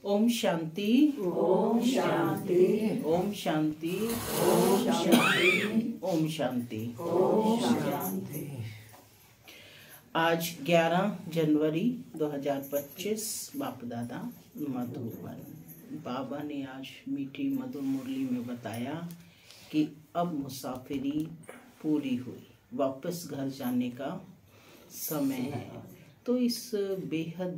ओम शांति। ओम शांति। ओम शांति। ओम शांति। ओम शांति। ओम शांति। आज 11 जनवरी 2025 बाप दादा मधुबन। बाबा ने आज मीठी मधुर मुरली में बताया कि अब मुसाफिरी पूरी हुई, वापस घर जाने का समय है। तो इस बेहद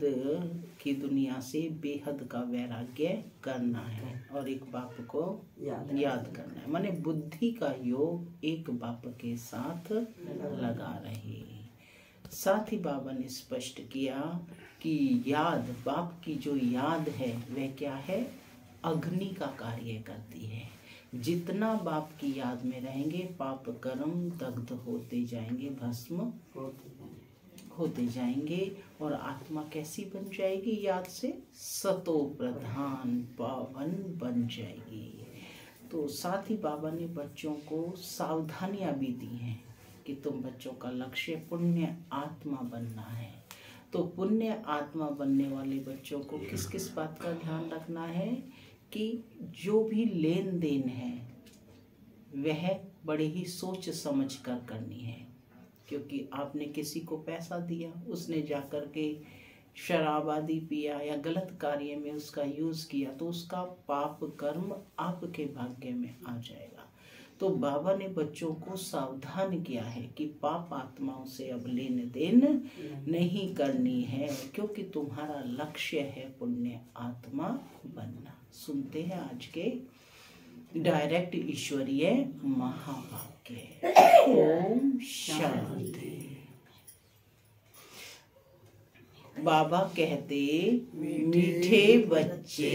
की दुनिया से बेहद का वैराग्य करना है और एक बाप को याद करना है। माने बुद्धि का योग एक बाप के साथ लगा रहे। साथ ही बाबा ने स्पष्ट किया कि याद, बाप की जो याद है वह क्या है, अग्नि का कार्य करती है। जितना बाप की याद में रहेंगे पाप कर्म दग्ध होते जाएंगे, भस्म होते जाएंगे और आत्मा कैसी बन जाएगी, याद से सतो प्रधान पावन बन जाएगी। तो साथ ही बाबा ने बच्चों को सावधानियां भी दी हैं कि तुम बच्चों का लक्ष्य पुण्य आत्मा बनना है। तो पुण्य आत्मा बनने वाले बच्चों को किस किस बात का ध्यान रखना है कि जो भी लेन देन है वह बड़े ही सोच समझ कर करनी है। क्योंकि आपने किसी को पैसा दिया, उसने जाकर के शराब आदि पिया या गलत कार्य में उसका यूज किया तो उसका पाप कर्म आपके भाग्य में आ जाएगा। तो बाबा ने बच्चों को सावधान किया है कि पाप आत्माओं से अब लेन देन नहीं करनी है, क्योंकि तुम्हारा लक्ष्य है पुण्य आत्मा बनना। सुनते हैं आज के डायरेक्ट ईश्वरीय महावाक्य। ओम शांति। बाबा कहते मीठे बच्चे,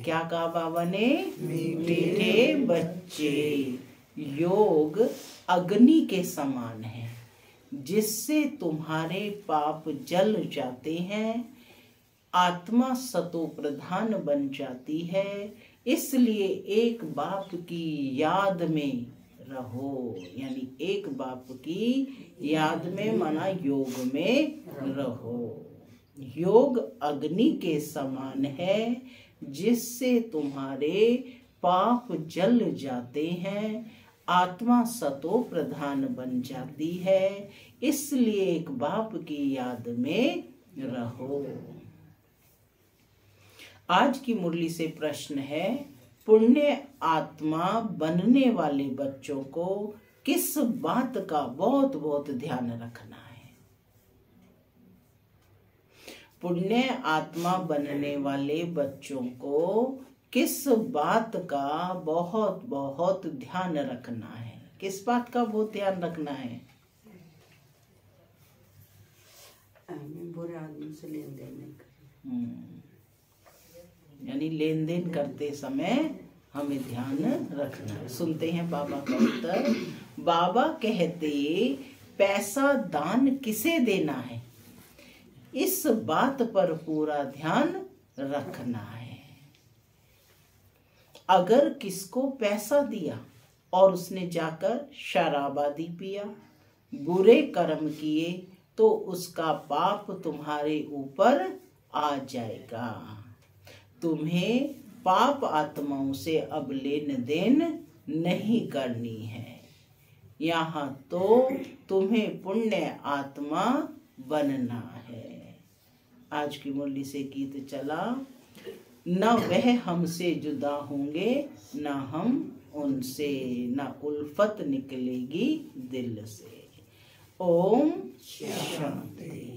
क्या कहा बाबा ने, मीठे बच्चे, योग अग्नि के समान है जिससे तुम्हारे पाप जल जाते हैं, आत्मा सतो प्रधान बन जाती है। इसलिए एक बाप की याद में रहो, यानी एक बाप की याद में माना योग में रहो। योग अग्नि के समान है जिससे तुम्हारे पाप जल जाते हैं, आत्मा सतो प्रधान बन जाती है। इसलिए एक बाप की याद में रहो। आज की मुरली से प्रश्न है, पुण्य आत्मा बनने वाले बच्चों को किस बात का बहुत बहुत ध्यान रखना है। पुण्य आत्मा बनने वाले बच्चों को किस बात का बहुत बहुत ध्यान रखना है। किस बात का बहुत ध्यान रखना है? बुरे आदमी से लेन देन नहीं करना, यानी लेन देन करते समय हमें ध्यान रखना है। सुनते हैं बाबा का उत्तर। बाबा कहते पैसा दान किसे देना है, इस बात पर पूरा ध्यान रखना है। अगर किसको पैसा दिया और उसने जाकर शराब आदि पिया, बुरे कर्म किए, तो उसका पाप तुम्हारे ऊपर आ जाएगा। तुम्हें पाप आत्माओं से अब लेन देन नहीं करनी है। यहाँ तो तुम्हें पुण्य आत्मा बनना है। आज की मुरली से गीत चला, न वह हमसे जुदा होंगे न हम उनसे, न उल्फत निकलेगी दिल से। ओम शांति।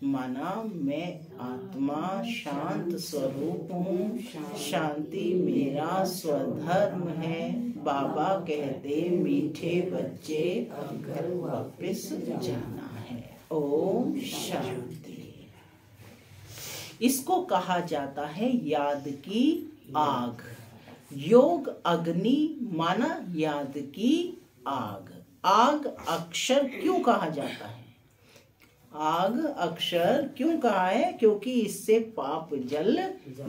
माना मैं आत्मा शांत स्वरूप हूँ, शांति मेरा स्वधर्म है। बाबा कहते मीठे बच्चे अब घर वापस जाना है। ओम शांति। इसको कहा जाता है याद की आग। योग अग्नि माना याद की आग। आग अक्षर क्यों कहा जाता है? आग अक्षर क्यों कहा है? क्योंकि इससे पाप जल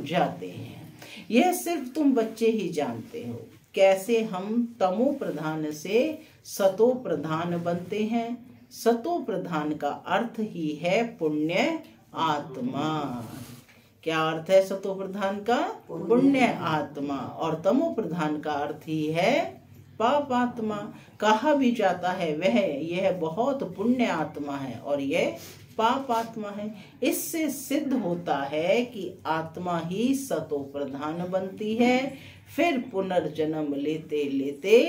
जाते हैं। यह सिर्फ तुम बच्चे ही जानते हो कैसे हम तमो प्रधान से सतो प्रधान बनते हैं। सतो प्रधान का अर्थ ही है पुण्य आत्मा। क्या अर्थ है सतो प्रधान का? पुण्य आत्मा। और तमो प्रधान का अर्थ ही है पाप आत्मा। कहा भी जाता है यह बहुत पुण्य आत्मा है और यह पाप आत्मा है। इससे सिद्ध होता है कि आत्मा ही सतो प्रधान बनती है, फिर पुनर्जन्म लेते लेते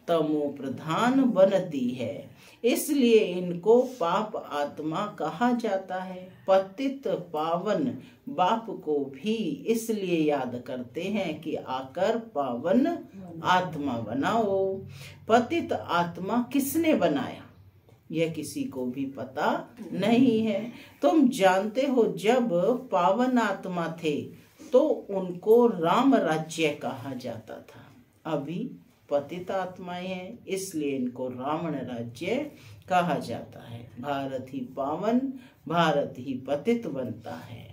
तमो प्रधान बनती है। इसलिए इनको पाप आत्मा कहा जाता है। पतित पावन बाप को भी इसलिए याद करते हैं कि आकर पावन आत्मा बनाओ। पतित आत्मा किसने बनाया यह किसी को भी पता नहीं है। तुम जानते हो जब पावन आत्मा थे तो उनको राम राज्य कहा जाता था। अभी पतित आत्माएं हैं इसलिए इनको रावण राज्य कहा जाता है। भारत ही पावन, भारत ही पतित बनता है।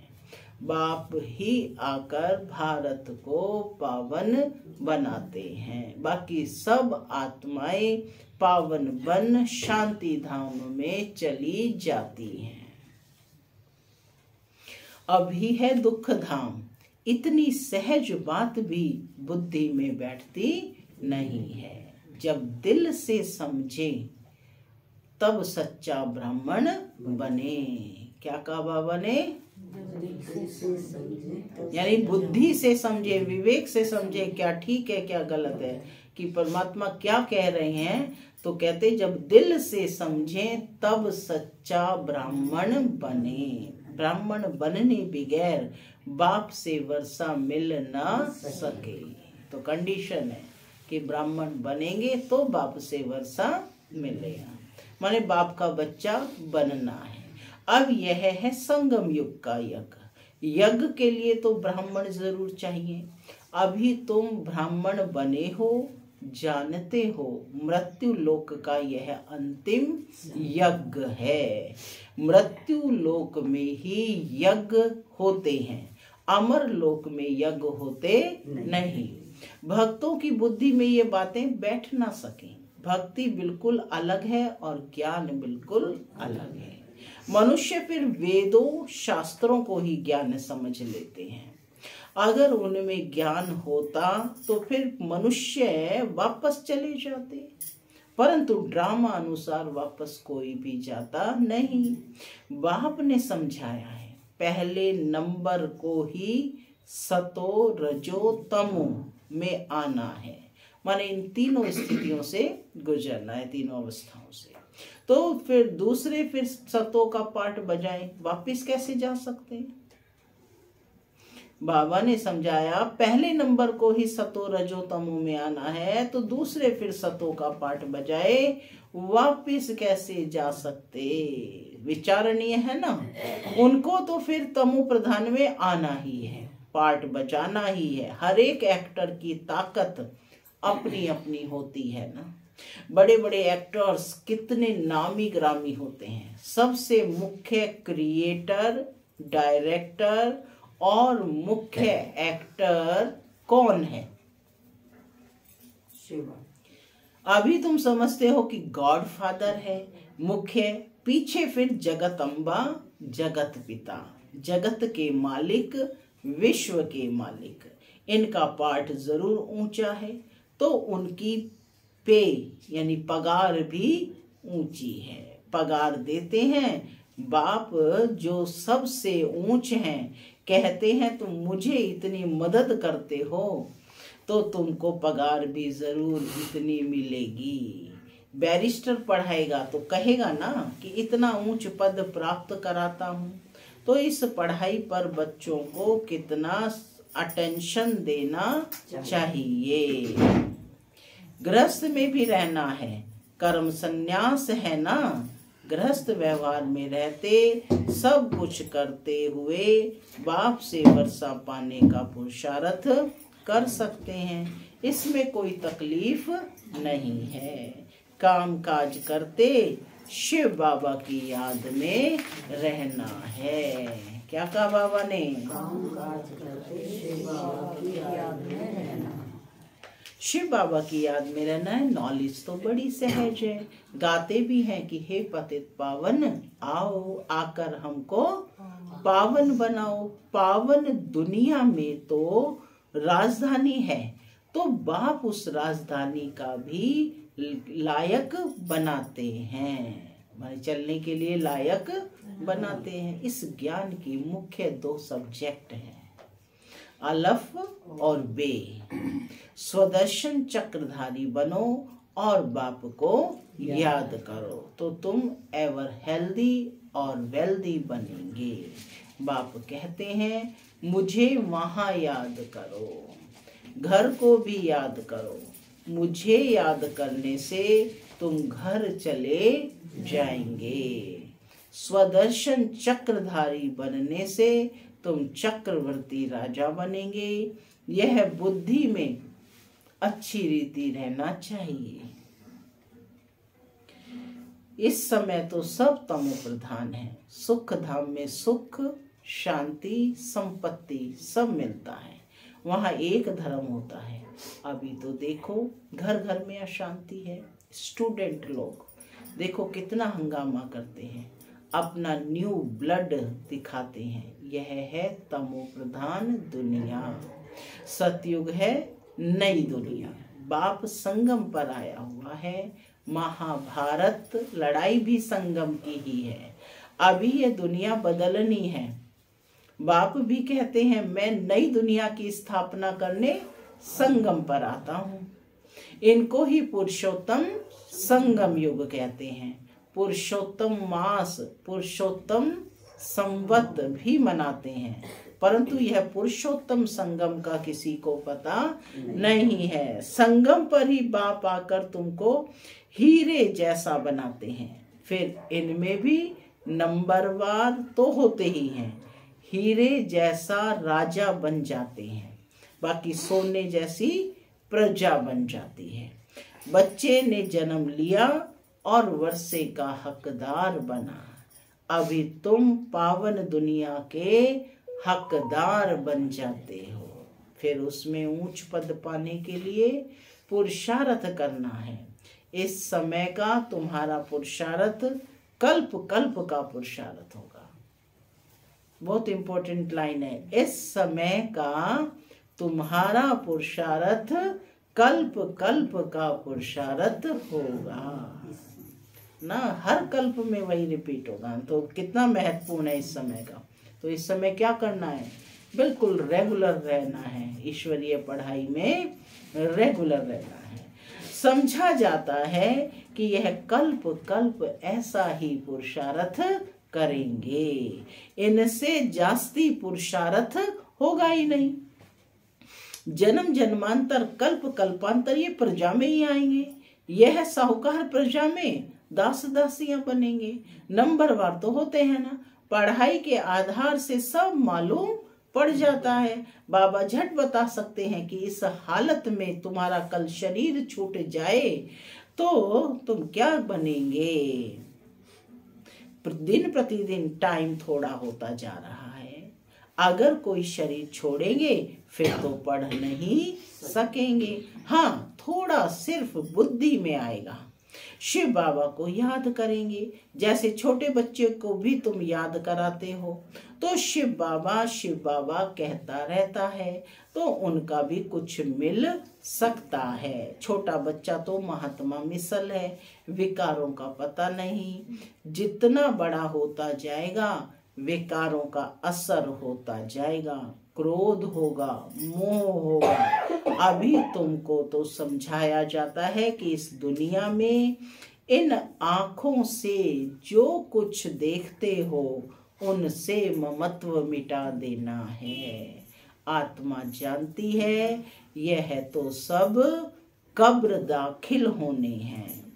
बाप ही आकर भारत को पावन बनाते हैं। बाकी सब आत्माएं पावन बन शांति धाम में चली जाती हैं। अभी है दुख धाम। इतनी सहज बात भी बुद्धि में बैठती नहीं है। जब दिल से समझे तब सच्चा ब्राह्मण बने। क्या कहा बाबा ने? यानी बुद्धि से समझे, विवेक से समझे क्या ठीक है क्या गलत है, कि परमात्मा क्या कह रहे हैं। तो कहते जब दिल से समझें तब सच्चा ब्राह्मण बने। ब्राह्मण बनने बगैर बाप से वर्षा मिल ना सके। तो कंडीशन है कि ब्राह्मण बनेंगे तो बाप से वर्षा मिलेगा, माने बाप का बच्चा बनना है। अब यह है संगम युग का यज्ञ। यज्ञ के लिए तो ब्राह्मण जरूर चाहिए। अभी तुम ब्राह्मण बने हो, जानते हो मृत्यु लोक का यह अंतिम यज्ञ है। मृत्यु लोक में ही यज्ञ होते हैं, अमर लोक में यज्ञ होते नहीं। भक्तों की बुद्धि में ये बातें बैठ ना सके। भक्ति बिल्कुल अलग है और ज्ञान बिल्कुल अलग है। मनुष्य फिर वेदों शास्त्रों को ही ज्ञान समझ लेते हैं। अगर उनमें ज्ञान होता तो फिर मनुष्य वापस चले जाते, परंतु ड्रामा अनुसार वापस कोई भी जाता नहीं। बाप ने समझाया है पहले नंबर को ही सतो रजो तमो में आना है, माने इन तीनों स्थितियों से गुजरना है, तीनों अवस्थाओं से। तो फिर दूसरे फिर सतो का पाठ बजाएं, वापिस कैसे जा सकते हैं? बाबा ने समझाया पहले नंबर को ही सतो रजो तमो में आना है, तो दूसरे फिर सतो का पाठ बजाए वापिस कैसे जा सकते? विचारणीय है ना। उनको तो फिर तमो प्रधान में आना ही है, पार्ट बचाना ही है। हर एक एक्टर की ताकत अपनी अपनी होती है ना। बड़े बड़े एक्टर्स कितने नामी ग्रामी होते हैं। सबसे मुख्य क्रिएटर, डायरेक्टर और मुख्य एक्टर कौन है? शिवा। अभी तुम समझते हो कि गॉड फादर है मुख्य, पीछे फिर जगत अम्बा, जगत पिता, जगत के मालिक, विश्व के मालिक। इनका पाठ जरूर ऊंचा है, तो उनकी पे यानी पगार भी ऊंची है। पगार देते हैं बाप जो सबसे ऊंच हैं। कहते हैं तुम मुझे इतनी मदद करते हो तो तुमको पगार भी जरूर इतनी मिलेगी। बैरिस्टर पढ़ाएगा तो कहेगा ना कि इतना ऊंच पद प्राप्त कराता हूँ। तो इस पढ़ाई पर बच्चों को कितना अटेंशन देना चाहिए। गृहस्थ में भी रहना है, कर्म संन्यास है ना। गृहस्थ व्यवहार में रहते सब कुछ करते हुए बाप से वर्षा पाने का पुरुषार्थ कर सकते हैं, इसमें कोई तकलीफ नहीं है। काम काज करते शिव बाबा की याद में रहना है। क्या कहा बाबा ने? काम काज करते शिव बाबा की याद में रहना। शिव बाबा की याद में रहना है। नॉलेज तो बड़ी सहज है। गाते भी हैं कि हे पतित पावन आओ, आकर हमको पावन बनाओ। पावन दुनिया में तो राजधानी है, तो बाप उस राजधानी का भी लायक बनाते हैं, माने चलने के लिए लायक बनाते हैं। इस ज्ञान की मुख्य 2 सब्जेक्ट हैं, अलफ और बे। स्वदर्शन चक्रधारी बनो और बाप को याद करो तो तुम एवर हेल्दी और वेल्दी बनेंगे। बाप कहते हैं मुझे वहां याद करो, घर को भी याद करो। मुझे याद करने से तुम घर चले जाएंगे। स्वदर्शन चक्रधारी बनने से तुम चक्रवर्ती राजा बनेंगे। यह बुद्धि में अच्छी रीति रहना चाहिए। इस समय तो सब तमो प्रधान है। सुख धाम में सुख, शांति, संपत्ति सब मिलता है, वहां एक धर्म होता है। अभी तो देखो घर घर में अशांति है। स्टूडेंट लोग देखो कितना हंगामा करते हैं, अपना न्यू ब्लड दिखाते हैं। यह है तमो प्रधान दुनिया। सतयुग है नई दुनिया। बाप संगम पर आया हुआ है। महाभारत लड़ाई भी संगम की ही है। अभी ये दुनिया बदलनी है। बाप भी कहते हैं मैं नई दुनिया की स्थापना करने संगम पर आता हूँ। इनको ही पुरुषोत्तम संगम युग कहते हैं। पुरुषोत्तम मास, पुरुषोत्तम संवत भी मनाते हैं, परंतु यह पुरुषोत्तम संगम का किसी को पता नहीं है। संगम पर ही बाप आकर तुमको हीरे जैसा बनाते हैं। फिर इनमें भी नंबरवार तो होते ही हैं। हीरे जैसा राजा बन जाते हैं, बाकी सोने जैसी प्रजा बन जाती है। बच्चे ने जन्म लिया और वर्षे का हकदार बना। अभी तुम पावन दुनिया के हकदार बन जाते हो। फिर उसमें ऊंच पद पाने के लिए पुरुषार्थ करना है। इस समय का तुम्हारा पुरुषार्थ कल्प कल्प का पुरुषार्थ होगा। बहुत इंपॉर्टेंट लाइन है। इस समय का तुम्हारा पुरुषार्थ कल्प कल्प का पुरुषार्थ होगा ना। हर कल्प में वही रिपीट होगा। तो कितना महत्वपूर्ण है इस समय का। तो इस समय क्या करना है? बिल्कुल रेगुलर रहना है। ईश्वरीय पढ़ाई में रेगुलर रहना है। समझा जाता है कि यह कल्प कल्प ऐसा ही पुरुषार्थ करेंगे। इनसे जास्ती पुरुषार्थ होगा ही नहीं। जन्म जन्मांतर कल्प कल्पांतर ये प्रजा में ही आएंगे। यह साहूकार प्रजा में दास दासियां बनेंगे। नंबरवार तो होते हैं ना। पढ़ाई के आधार से सब मालूम पड़ जाता है। बाबा झट बता सकते हैं कि इस हालत में तुम्हारा कल शरीर छूट जाए तो तुम क्या बनेंगे। दिन प्रतिदिन टाइम थोड़ा होता जा रहा है। अगर कोई शरीर छोड़ेंगे फिर तो पढ़ नहीं सकेंगे। हाँ, थोड़ा सिर्फ बुद्धि में आएगा। शिव बाबा को याद करेंगे, जैसे छोटे बच्चे को भी तुम याद कराते हो तो शिव बाबा कहता रहता है, तो उनका भी कुछ मिल सकता है। छोटा बच्चा तो महात्मा मिसल है, विकारों का पता नहीं। जितना बड़ा होता जाएगा विकारों का असर होता जाएगा। क्रोध होगा, मोह होगा। अभी तुमको तो समझाया जाता है कि इस दुनिया में इन आँखों से जो कुछ देखते हो उनसे ममत्व मिटा देना है। आत्मा जानती है यह तो सब कब्र दाखिल होने हैं,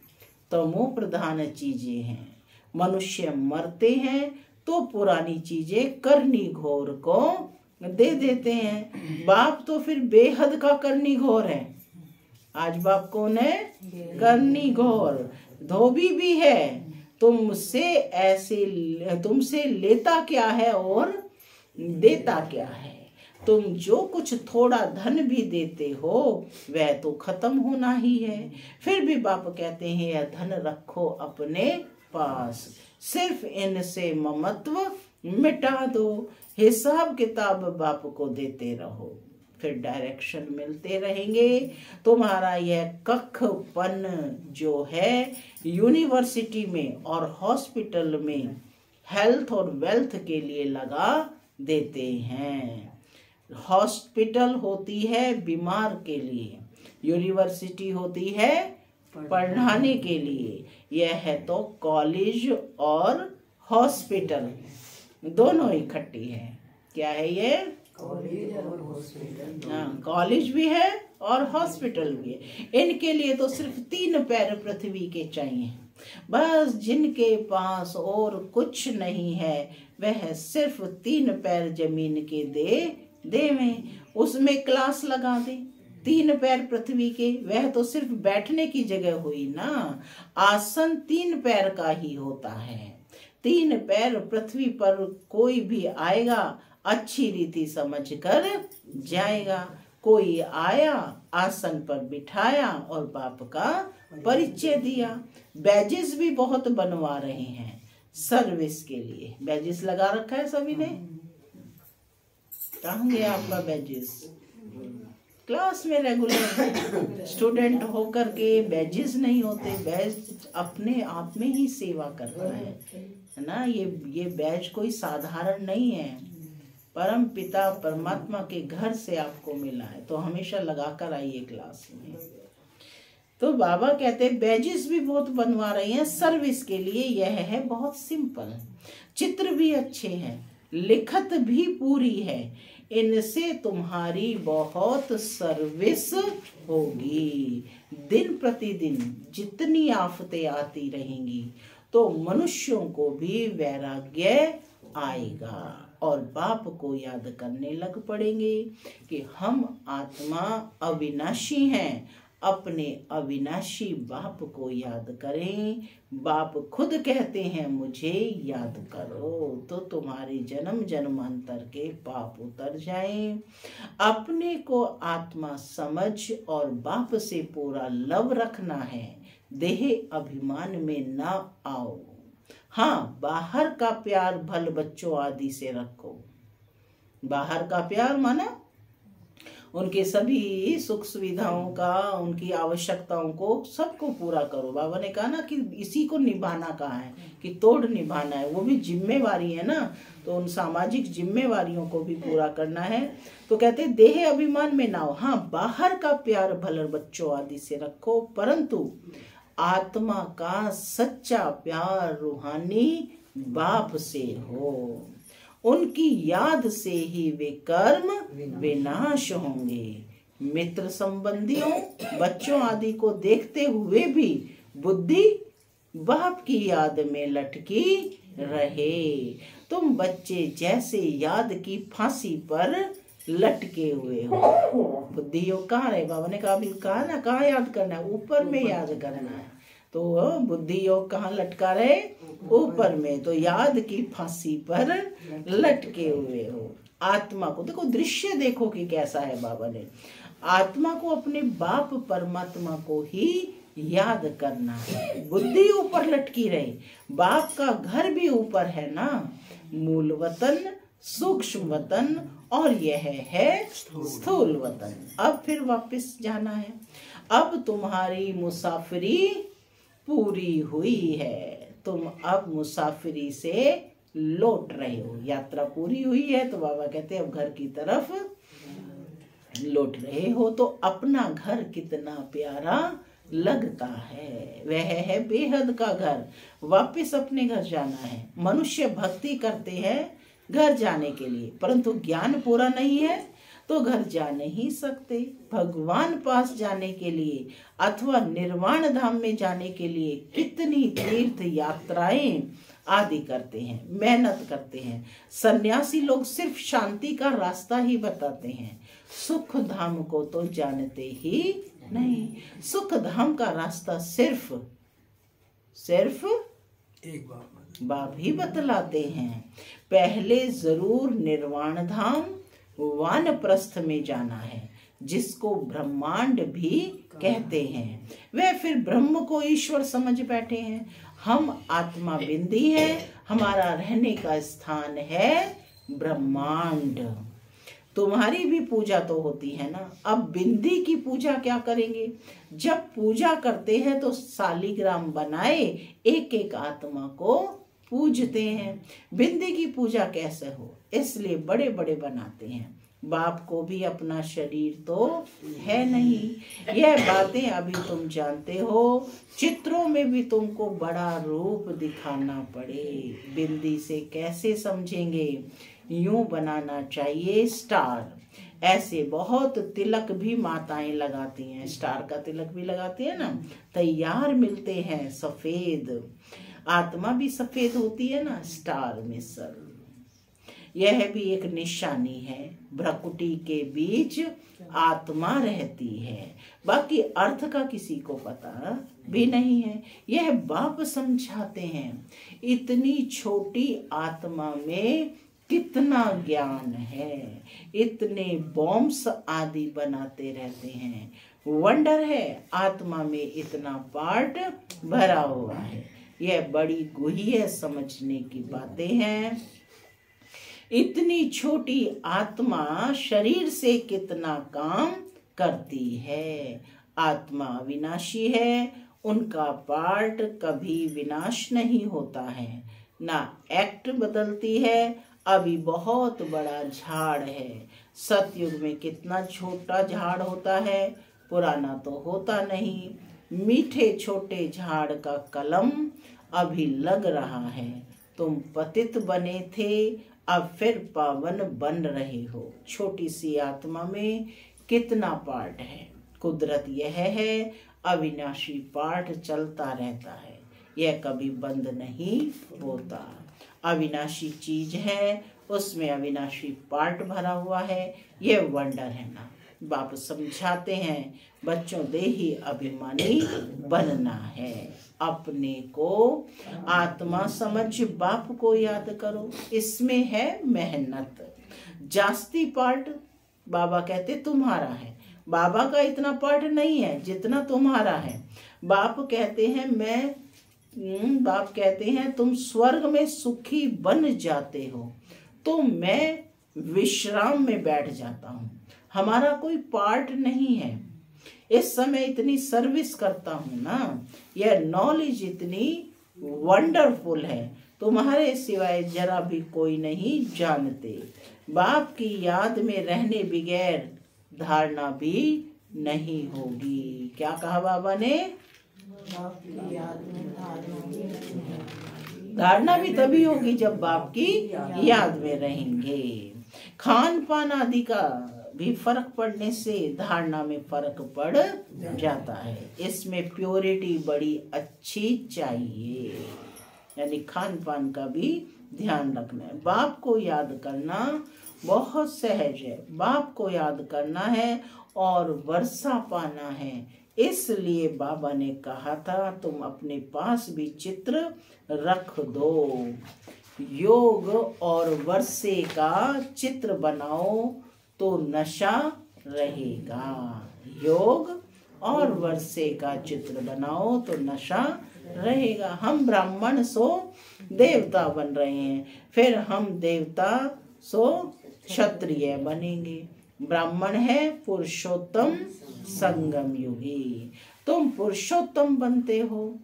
तमो प्रधान चीजें हैं। मनुष्य मरते हैं तो पुरानी चीजें करनी घोर को दे देते हैं। बाप तो फिर बेहद का करनी घोर है। आज बाप कौन है? करनी घोर। धोबी भी है। तुमसे लेता क्या है और देता क्या है। तुम जो कुछ थोड़ा धन भी देते हो वह तो खत्म होना ही है। फिर भी बाप कहते हैं यह धन रखो अपने पास, सिर्फ इनसे ममत्व मिटा दो, हिसाब किताब बाप को देते रहो, फिर डायरेक्शन मिलते रहेंगे। तुम्हारा यह कखपन जो है यूनिवर्सिटी में और हॉस्पिटल में हेल्थ और वेल्थ के लिए लगा देते हैं। हॉस्पिटल होती है बीमार के लिए, यूनिवर्सिटी होती है पढ़ाने के लिए। यह है तो कॉलेज और हॉस्पिटल दोनों इकट्ठी है। क्या है ये? कॉलेज और हॉस्पिटल। हाँ, कॉलेज भी है और हॉस्पिटल भी है। इनके लिए तो सिर्फ 3 पैर पृथ्वी के चाहिए। बस जिनके पास और कुछ नहीं है वह सिर्फ 3 पैर जमीन के दे में उसमें क्लास लगा दे। 3 पैर पृथ्वी के, वह तो सिर्फ बैठने की जगह हुई ना। आसन 3 पैर का ही होता है। 3 पैर पृथ्वी पर कोई भी आएगा अच्छी रीति समझकर जाएगा। कोई आया आसन पर बिठाया और बाप का परिचय दिया। बैजेस भी बहुत बनवा रहे हैं सर्विस के लिए। बैजेस लगा रखा है सभी ने। कहाँ गया आपका बैजेस? क्लास में रेगुलर स्टूडेंट होकर के बैजेस नहीं होते। बैज अपने आप में ही सेवा करता है ना। ये बैज कोई साधारण नहीं है, परम पिता परमात्मा के घर से आपको मिला है, तो हमेशा लगाकर आइए क्लास में। तो बाबा कहते हैं बैजेस भी बहुत बनवा रहे हैं सर्विस के लिए। यह है बहुत सिंपल, चित्र भी अच्छे हैं, लिखत भी पूरी है। इनसे तुम्हारी बहुत सर्विस होगी। दिन प्रतिदिन जितनी आफतें आती रहेंगी तो मनुष्यों को भी वैराग्य आएगा और बाप को याद करने लग पड़ेंगे कि हम आत्मा अविनाशी हैं। अपने अविनाशी बाप को याद करें। बाप खुद कहते हैं मुझे याद करो, तो तुम्हारे जन्म जन्मांतर के पाप उतर जाएं। अपने को आत्मा समझ और बाप से पूरा लव रखना है। देह अभिमान में ना आओ। हाँ, बाहर का प्यार भल बच्चों आदि से रखो। बाहर का प्यार माना उनके सभी सुख सुविधाओं का, उनकी आवश्यकताओं को सबको पूरा करो। बाबा ने कहा ना कि इसी को निभाना कहा है कि तोड़ निभाना है, वो भी जिम्मेवारी है ना। तो उन सामाजिक जिम्मेवारियों को भी पूरा करना है। तो कहते देह अभिमान में ना हो। हाँ, बाहर का प्यार भल बच्चों आदि से रखो, परंतु आत्मा का सच्चा प्यार रूहानी बाप से हो। उनकी याद से ही वे कर्म विनाश होंगे। मित्र संबंधियों बच्चों आदि को देखते हुए भी बुद्धि बाप की याद में लटकी रहे। तुम बच्चे जैसे याद की फांसी पर लटके हुए हो। बुद्धि योग कहाँ रहे? बाबा ने कहा ना, कहाँ याद करना है? ऊपर में याद करना है। तो बुद्धि योग कहाँ लटका रहे? ऊपर में। तो याद की फांसी पर लटके हुए हो। आत्मा को देखो, दृश्य देखो कि कैसा है। बाबा ने आत्मा को अपने बाप परमात्मा को ही याद करना है। बुद्धि ऊपर लटकी रहे। बाप का घर भी ऊपर है ना। मूल वतन, सूक्ष्म वतन और यह है स्थूल वतन। अब फिर वापस जाना है। अब तुम्हारी मुसाफिरी पूरी हुई है। तुम अब मुसाफिरी से लौट रहे हो। यात्रा पूरी हुई है तो बाबा कहते हैं अब घर की तरफ लौट रहे हो। तो अपना घर कितना प्यारा लगता है। वह है बेहद का घर। वापस अपने घर जाना है। मनुष्य भक्ति करते हैं घर जाने के लिए, परंतु ज्ञान पूरा नहीं है तो घर जा नहीं सकते। भगवान पास जाने के लिए अथवा निर्वाण धाम में जाने के लिए कितनी तीर्थ यात्राएं आदि करते हैं, मेहनत करते हैं। सन्यासी लोग सिर्फ शांति का रास्ता ही बताते हैं, सुख धाम को तो जानते ही नहीं। सुख धाम का रास्ता सिर्फ एक बाप ही बतलाते हैं। पहले जरूर निर्वाण धाम वानप्रस्थ में जाना है, जिसको ब्रह्मांड भी कहते हैं। वे फिर ब्रह्म को ईश्वर समझ बैठे हैं। हम आत्मा बिंदी हैं, हमारा रहने का स्थान है ब्रह्मांड। तुम्हारी भी पूजा तो होती है ना। अब बिंदी की पूजा क्या करेंगे? जब पूजा करते हैं तो शालिग्राम बनाए एक एक आत्मा को पूजते हैं। बिंदी की पूजा कैसे हो, इसलिए बड़े बड़े बनाते हैं। बाप को भी अपना शरीर तो है नहीं। यह बातें अभी तुम जानते हो, चित्रों में भी तुमको बड़ा रूप दिखाना पड़े। बिंदी से कैसे समझेंगे? यूं बनाना चाहिए स्टार। ऐसे बहुत तिलक भी माताएं लगाती हैं, स्टार का तिलक भी लगाती है ना। तैयार मिलते हैं सफेद, आत्मा भी सफेद होती है ना स्टार में सर। यह भी एक निशानी है। भ्रकुटी के बीच आत्मा रहती है, बाकी अर्थ का किसी को पता भी नहीं है। यह बाप समझाते हैं। इतनी छोटी आत्मा में कितना ज्ञान है। इतने बॉम्ब्स आदि बनाते रहते हैं। वंडर है, आत्मा में इतना पार्ट भरा हुआ है। यह बड़ी गुह्य समझने की बातें हैं। इतनी छोटी आत्मा शरीर से कितना काम करती है। आत्मा अविनाशी है, उनका पार्ट कभी विनाश नहीं होता है, ना एक्ट बदलती है। अभी बहुत बड़ा झाड़ है। सतयुग में कितना छोटा झाड़ होता है, पुराना तो होता नहीं। मीठे छोटे झाड़ का कलम अभी लग रहा है। तुम पतित बने थे, अब फिर पावन बन रहे हो। छोटी सी आत्मा में कितना पार्ट है। कुदरत यह है, अविनाशी पार्ट चलता रहता है, यह कभी बंद नहीं होता। अविनाशी चीज है, उसमें अविनाशी पार्ट भरा हुआ है। यह वंडर है ना। बाप समझाते हैं, बच्चों देही अभिमानी बनना है। अपने को आत्मा समझ बाप को याद करो, इसमें है मेहनत। जास्ती पार्ट बाबा कहते तुम्हारा है। बाबा का इतना पार्ट नहीं है जितना तुम्हारा है। बाप कहते हैं तुम स्वर्ग में सुखी बन जाते हो, तो मैं विश्राम में बैठ जाता हूँ। हमारा कोई पार्ट नहीं है। इस समय इतनी सर्विस करता हूँ ना, यह नॉलेज इतनी वंडरफुल है, तुम्हारे सिवाय जरा भी कोई नहीं जानते। बाप की याद में रहने बगैर धारणा भी नहीं होगी। क्या कहा बाबा ने? बाप की याद में धारणा भी तभी होगी जब बाप की याद में रहेंगे। खान पान आदि का भी फर्क पड़ने से धारणा में फर्क पड़ जाता है। इसमें प्योरिटी बड़ी अच्छी चाहिए, यानी खान पान का भी ध्यान रखना है। बाप को याद करना बहुत सहज है। बाप को याद करना है और वर्षा पाना है। इसलिए बाबा ने कहा था तुम अपने पास भी चित्र रख दो। योग और वर्षे का चित्र बनाओ तो नशा रहेगा। योग और वर्षे का चित्र बनाओ तो नशा रहेगा। हम ब्राह्मण सो देवता बन रहे हैं, फिर हम देवता सो क्षत्रिय बनेंगे। ब्राह्मण है पुरुषोत्तम संगम युगी। तुम पुरुषोत्तम बनते हो।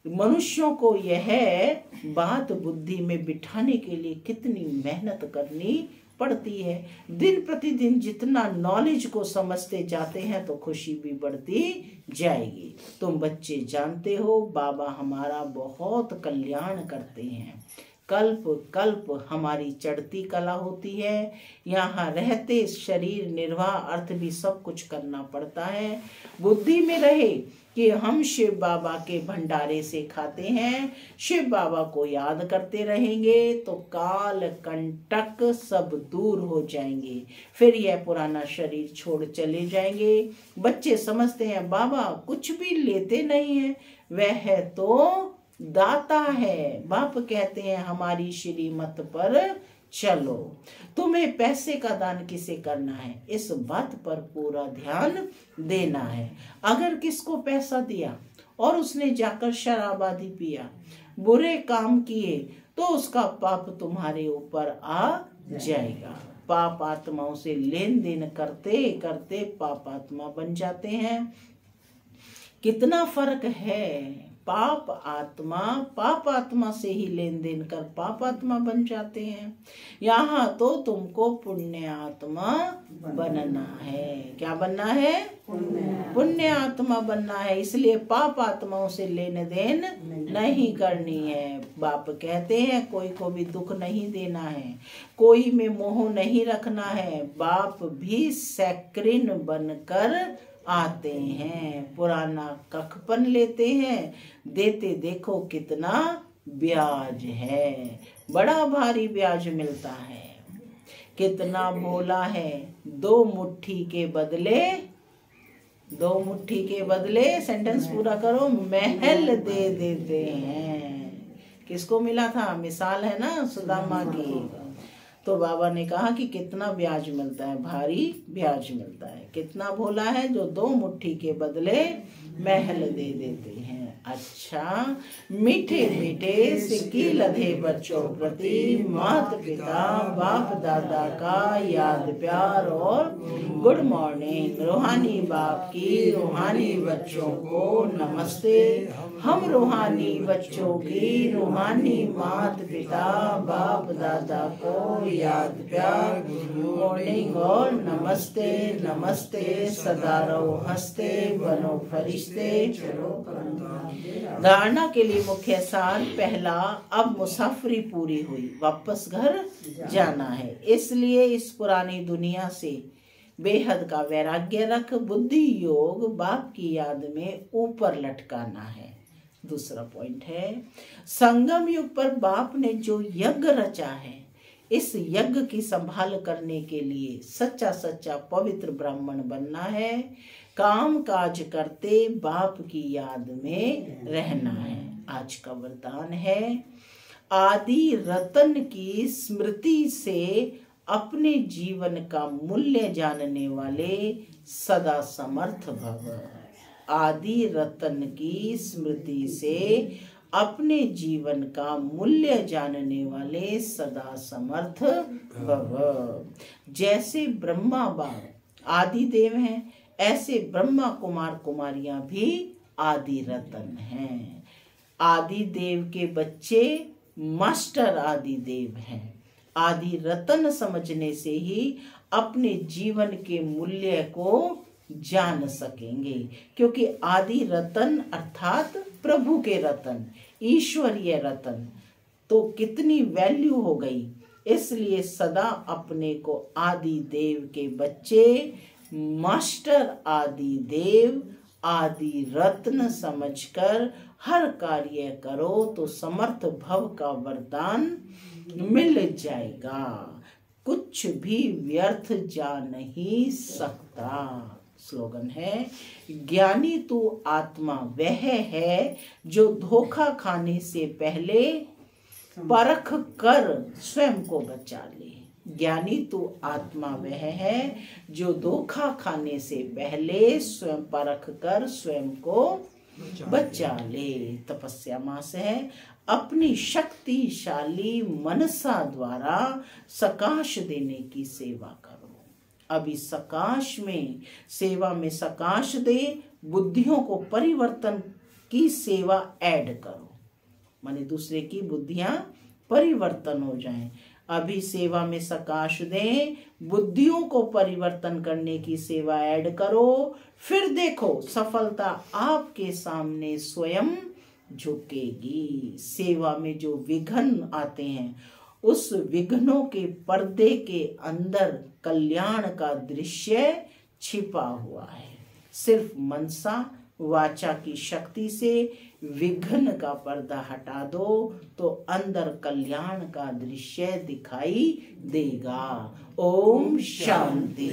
मनुष्यों को यह बात बुद्धि में बिठाने के लिए कितनी मेहनत करनी पड़ती है। दिन प्रतिदिन जितना नॉलेज को समझते जाते हैं तो खुशी भी बढ़ती जाएगी। तुम बच्चे जानते हो बाबा हमारा बहुत कल्याण करते हैं। कल्प कल्प हमारी चढ़ती कला होती है। यहाँ रहते शरीर निर्वाह अर्थ भी सब कुछ करना पड़ता है। बुद्धि में रहे कि हम शिव बाबा के भंडारे से खाते हैं, शिव बाबा को याद करते रहेंगे तो काल कंटक सब दूर हो जाएंगे। फिर यह पुराना शरीर छोड़ चले जाएंगे। बच्चे समझते हैं बाबा कुछ भी लेते नहीं है, वह तो दाता है। बाप कहते हैं हमारी श्रीमत पर चलो। तुम्हें पैसे का दान किसे करना है, इस बात पर पूरा ध्यान देना है। अगर किसको पैसा दिया और उसने जाकर शराब आदि पिया, बुरे काम किए तो उसका पाप तुम्हारे ऊपर आ जाएगा। पाप आत्माओं से लेन देन करते करते पाप आत्मा बन जाते हैं। कितना फर्क है, पाप आत्मा से ही लेन देन कर पाप आत्मा बन जाते हैं। यहाँ तो तुमको पुण्य आत्मा बनना है। क्या बनना है? पुण्य आत्मा बनना है। इसलिए पाप आत्माओं से लेन देन नहीं करनी है। बाप कहते हैं कोई को भी दुख नहीं देना है, कोई में मोह नहीं रखना है। बाप भी सैक्रिन बनकर आते हैं, पुराना कखपन लेते हैं, देते देखो कितना ब्याज है, बड़ा भारी ब्याज मिलता है। कितना भोला है, दो मुट्ठी के बदले सेंटेंस पूरा करो, महल दे देते हैं। किसको मिला था? मिसाल है ना सुदामा की। तो बाबा ने कहा कि कितना ब्याज मिलता है, भारी ब्याज मिलता है। कितना भोला है जो दो मुट्ठी के बदले महल दे देते हैं। अच्छा, मीठे मीठे सिक्की लधे बच्चों प्रति माता पिता बाप दादा का याद प्यार और गुड मॉर्निंग। रूहानी बाप की रूहानी बच्चों को नमस्ते। हम रूहानी बच्चों की रूहानी माता पिता बाप दादा को याद प्यार गुड मॉर्निंग और नमस्ते नमस्ते। सदा रहो हंसते, बनो फरिश्ते, चलो धारणा के लिए मुख्य सार पहला, अब मुसाफरी पूरी हुई, वापस घर जाना है। इसलिए इस पुरानी दुनिया से बेहद का वैराग्य रख, बुद्धि योग बाप की याद में ऊपर लटकाना है। दूसरा पॉइंट है, संगम युग पर बाप ने जो यज्ञ रचा है, इस यज्ञ की संभाल करने के लिए सच्चा सच्चा पवित्र ब्राह्मण बनना है। काम काज करते बाप की याद में रहना है। आज का वरदान है, आदि रतन की स्मृति से अपने जीवन का मूल्य जानने वाले सदा समर्थ भव। आदि रतन की स्मृति से अपने जीवन का मूल्य जानने वाले सदा समर्थ भव। जैसे ब्रह्मा बाप आदि देव हैं, ऐसे ब्रह्मा कुमार कुमारियां भी आदि रतन हैं। आदि देव के बच्चे मास्टर आदि देव हैं। आदि रतन समझने से ही अपने जीवन के मूल्य को जान सकेंगे, क्योंकि आदि रतन अर्थात प्रभु के रतन, ईश्वरीय रतन, तो कितनी वैल्यू हो गई। इसलिए सदा अपने को आदि देव के बच्चे, मास्टर आदि देव, आदि रत्न समझकर हर कार्य करो तो समर्थ भव का वरदान मिल जाएगा। कुछ भी व्यर्थ जा नहीं सकता। स्लोगन है, ज्ञानी तू आत्मा वह है जो धोखा खाने से पहले परख कर स्वयं को बचा ले। ज्ञानी तू आत्मा वह है जो धोखा खाने से पहले स्वयं परख कर स्वयं को बचा ले। तपस्या मास है, अपनी शक्तिशाली मनसा द्वारा सकाश देने की सेवा करो। अभी सकाश में सेवा में सकाश दे, बुद्धियों को परिवर्तन की सेवा ऐड करो, माने दूसरे की बुद्धियां परिवर्तन हो जाएं। अभी सेवा में सकाश दें, बुद्धियों को परिवर्तन करने की सेवा ऐड करो, फिर देखो सफलता आपके सामने स्वयं झुकेगी। सेवा में जो विघ्न आते हैं, उस विघ्नों के पर्दे के अंदर कल्याण का दृश्य छिपा हुआ है। सिर्फ मनसा वाचा की शक्ति से विघ्न का पर्दा हटा दो तो अंदर कल्याण का दृश्य दिखाई देगा। ओम शांति।